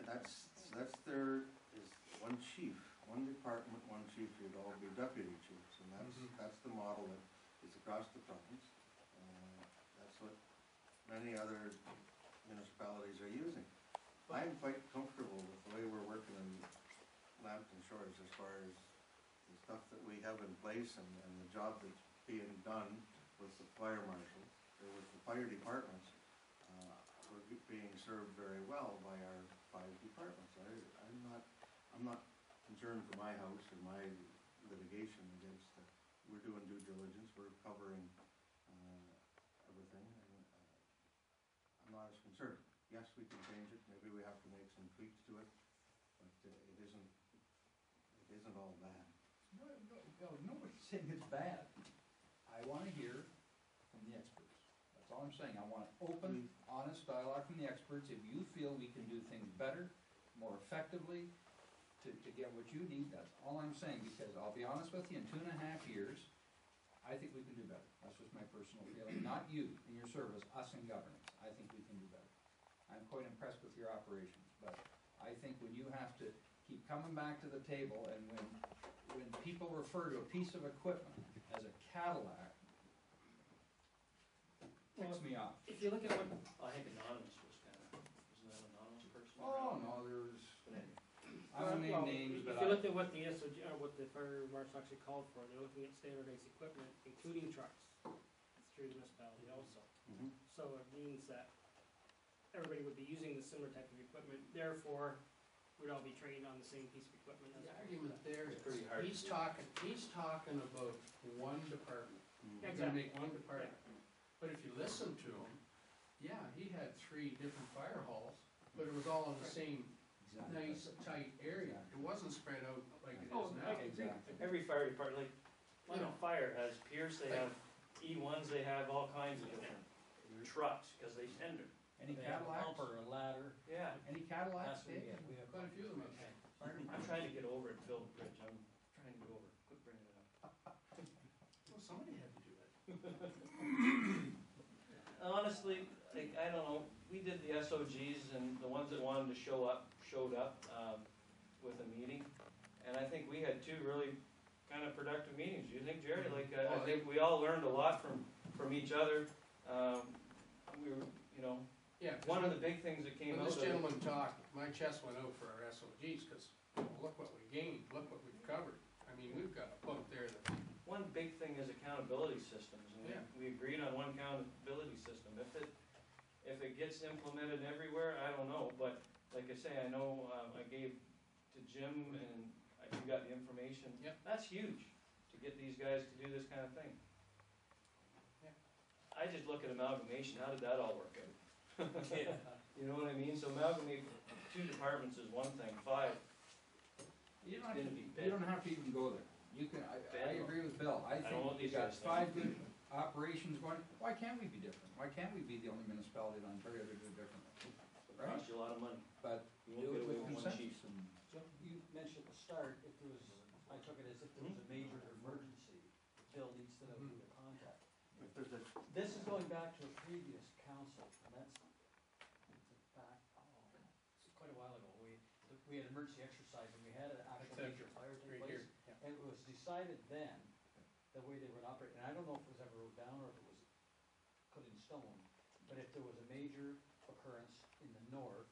that's their, is one chief, one department, one chief, you'd all be deputy chiefs, and that's the model that is across the province. That's what many other municipalities are using. I'm quite comfortable with the way we're working in Lambton Shores as far as the stuff that we have in place and the job that's being done with the fire marshals, or with the fire departments. We're being served very well by our 5 departments. I'm not concerned for my house or my litigation against the, we're doing due diligence, we're covering everything, and I'm not as concerned. Yes, we can change it, maybe we have to make some tweaks to it, but it isn't all bad. No, nobody's saying it's bad. I want to hear from the experts. That's all I'm saying. I want an open, honest dialogue from the experts. If you feel we can do things better, more effectively, to get what you need, that's all I'm saying. Because I'll be honest with you, in 2.5 years, I think we can do better. That's just my personal feeling. Not you in your service, us in governance. I think we can do better. I'm quite impressed with your operations, but I think when you have to keep coming back to the table, and when people refer to a piece of equipment as a Cadillac, ticks me off. If you look at what, I think Anonymous was kind of, wasn't that an anonymous person? Oh, no, I won't name names, but if you look at what the SOG, or what the fire marshal actually called for, they're looking at standardized equipment, including trucks. It's through the municipality also. So it means that everybody would be using the similar type of equipment, therefore we'd all be trained on the same piece of equipment. The argument there is pretty hard. He's talking about one department. He's gonna make one department. But if you listen to him, yeah, he had 3 different fire halls, but it was all in the same nice, tight area. It wasn't spread out like it is now. Exactly. Every fire department, like, fire has Pierce, they have E1s, they have all kinds of different trucks, because they tender. Any Cadillacs? Or a ladder. Yeah. Any Cadillacs, That's what we Dave? have. We have Quite a few of them have. I'm trying to get over it and build a bridge. I'm trying to get over it. Quit bringing it up. Well, somebody had to do it. Honestly, like, I don't know, we did the SOGs, and the ones that wanted to show up, showed up with a meeting. And I think we had 2 really kind of productive meetings. Do you think, Jerry? Like, I think we all learned a lot from each other. We were, you know, Yeah, one of the big things that came when out this of it. gentleman talked, my chest went out for our SOGs, because look what we gained, look what we've covered. I mean, we've got a book there that... One big thing is accountability systems, and we agreed on one accountability system. If it gets implemented everywhere, I don't know, but like I say, I know I gave to Jim, and you got the information. Yep. That's huge, to get these guys to do this kind of thing. Yeah. I just look at amalgamation, how did that all work out? You know what I mean? So amalgamate 2 departments is one thing, 5. You don't have to even go there. You can. I agree with Bill. I don't want think these you got guys 5 good operations going. Why can't we be different? Why can't we be the only municipality in Ontario to do it differently? It costs you a lot of money. But You won't get away with one chief. So you mentioned at the start, if there was, I took it as if there was a major emergency, Bill needs to know who to contact. If there's a, This is going back to a previous council, and that's back, it's quite a while ago. We had emergency exercise, and we had an actual major fire take place. And it was decided then, the way they would operate, and I don't know if it was ever wrote down or if it was put in stone, but if there was a major occurrence in the north,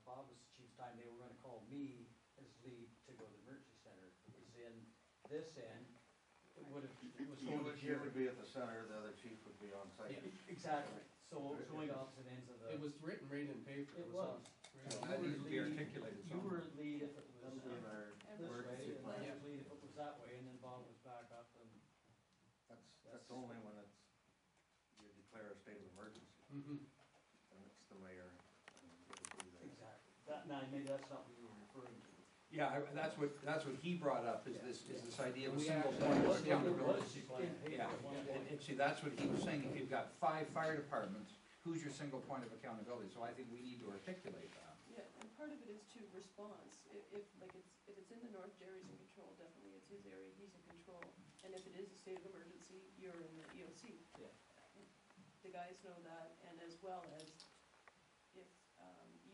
Bob was the chief's time, they were gonna call me as lead to go to the emergency center. If it was in this end, it was going to chief would be at the center, the other chief would be on site. Yeah, exactly, so it was going opposite ends of the. It was written right in paper. It was. That needs to be articulated. You were lead if it was Those are our this emergency way, and plans. I was lead if it was that way, and then Bob was back up, and That's only when it's, you declare a state of emergency, and it's the mayor. exactly. Now, maybe that's not what you were referring to. Yeah, that's what he brought up, is this idea of a We single actually- point of It accountability. was. Yeah, and see, that's what he was saying, if you've got 5 fire departments, who's your single point of accountability? So I think we need to articulate that. Yeah, and part of it is to response. If it's in the north, Jerry's in control, definitely it's his area, he's in control. And if it is a state of emergency, you're in the EOC. Yeah. The guys know that, and as well as if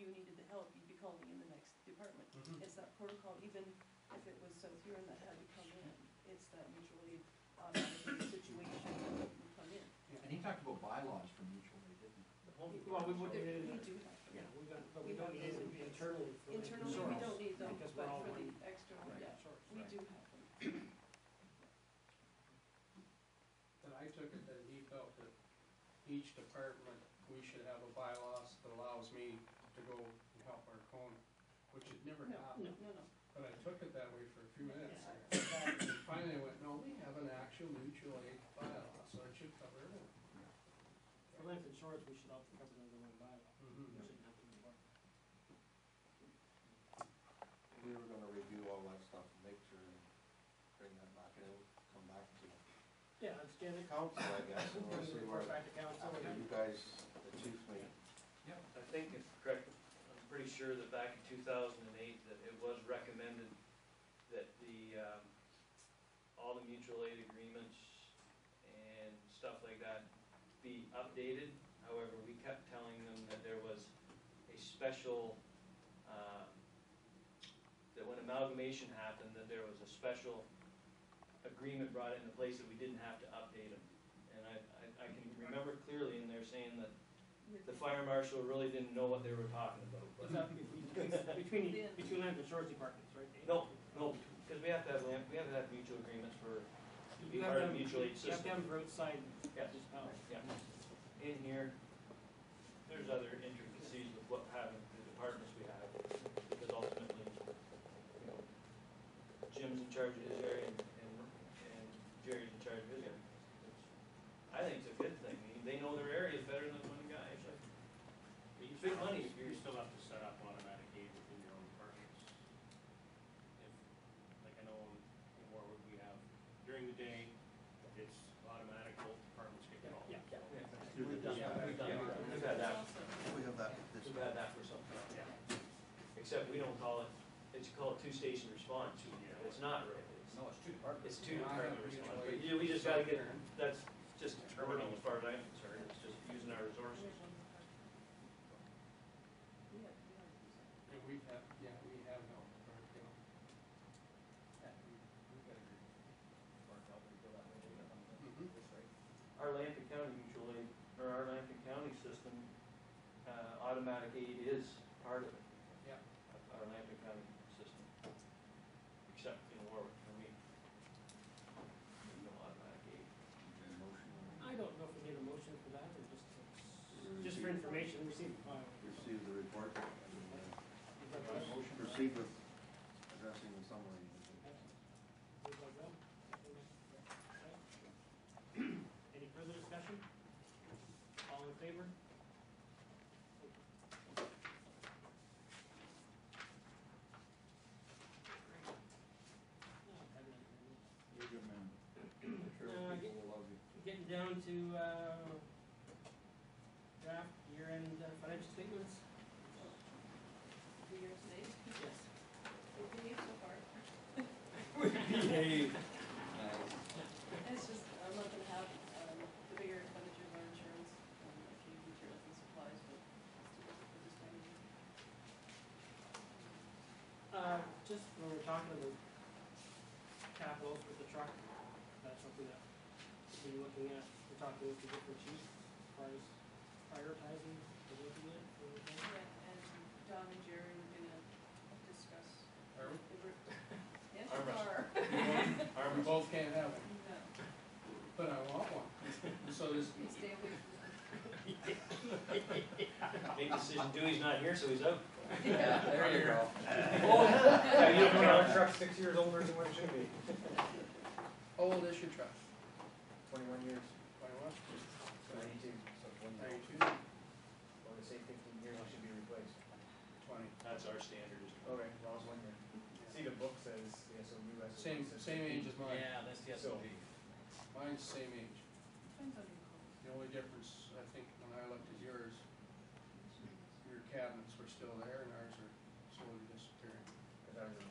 you needed the help, you'd be calling in the next department. Mhm. It's that protocol, even if it was South Huron that had to come in, it's that mutual aid automatic situation that would come in. And he talked about bylaws for mutual aid, didn't he? Well, we wouldn't There- need We it, do have them. yeah, we got, but We we don't have need it those in place. internally for like Internally, we insurance, don't need them, because but we're all for the one extra, yeah, source, we right? do have them. And I took it that he felt that each department, we should have a bylaws that allows me to go and help our cone, which had never No, happened. no, no. But I took it that way for a few minutes Yeah. there. And finally I went, no, we have an actual mutual aid bylaw, so it should cover everything. For life insurance, we should all cover it under one bylaw, Mhm. we shouldn't have to be one. We were gonna review all that stuff and make sure and bring that back, and it'll come back to Yeah, let's get it, council, I guess, and we'll see where, report back to council, after and you then, guys, the chief meet. I think, if correct, I'm pretty sure that back in 2008, that it was recommended that all the mutual aid agreements and stuff like that be updated. However, we kept telling them that there was a special, that when amalgamation happened, that there was a special agreement brought into place that we didn't have to update them. And I can remember clearly in there saying that the fire marshal really didn't know what they were talking about. was But that between life insurance departments, right? Dave? no, because we have to have mutual agreements for, You be have part to of the have- mutual aid You have to system. have them for outside Yes. municipalities. Yeah. In here, there's other intricacies with what having the departments we have, because ultimately, you know, Jim's in charge of his area and Jerry's in charge of his area. I think it's a good thing. I mean, they know their areas better than one guy. It's like, it's big money if You you're. still have to set up automatic aid within your own departments. If, like I know in Warwick, we have, during the day, it's automatic, both departments get called. Yeah. So, We've done that, we've done Yeah, that. we've had that. We have that this We've had that for some time. Except we don't call it, it's called two-station response. It's not really. No, it's two departments. It's two department response. But yeah, we just gotta get, that's just terminal as far as I'm concerned. It's just using our resources. And we have help, or, you know. We've got a group. Worked out pretty good that way, we got them Mhm. this way. Our Lampton County mutual aid, or our Lampton County system, automatic aid is part of it. Yeah. Our Lampton County system. Except in Warwick, for me. No automatic aid. I don't know if we need a motion for that, or just for information, receive, Receive the report and is that right? proceed with addressing the summary. Is that good? Any further discussion? All in favor? You're a good man. I'm sure people will love you. Getting down to, draft year-end financial statements. The year to date, Yes. okay so far. Behave. It's just, I'm not gonna have, the bigger expenditures on insurance, a few materials and supplies, but it's too much for this time of year. Just when we're talking about capitals with the truck, that's something that we're looking at, we're talking with the different chiefs, as far as prioritizing, we're looking at, everything. Yeah, and Don and Jerry were gonna discuss. Are we? Yes, Arm you are. We both can't have it, No, but I want one. So this, you stay away from Make a decision, Dewey's not here, so he's out. Yeah. there you go. Yeah, you don't know, our truck's 6 years older than what it should be. How old is your truck? 21 years, 21? 92, so 1 year. 92? When they say 15 years, it should be replaced. 20. That's our standard. Okay, well, it's 1 year. See, the book says the SOU. Same age as mine. Yeah, that's the SOB. Mine's the same age. Depends on your call. The only difference, I think, when I looked at yours, your cabinets were still there and ours are slowly disappearing. Because ours is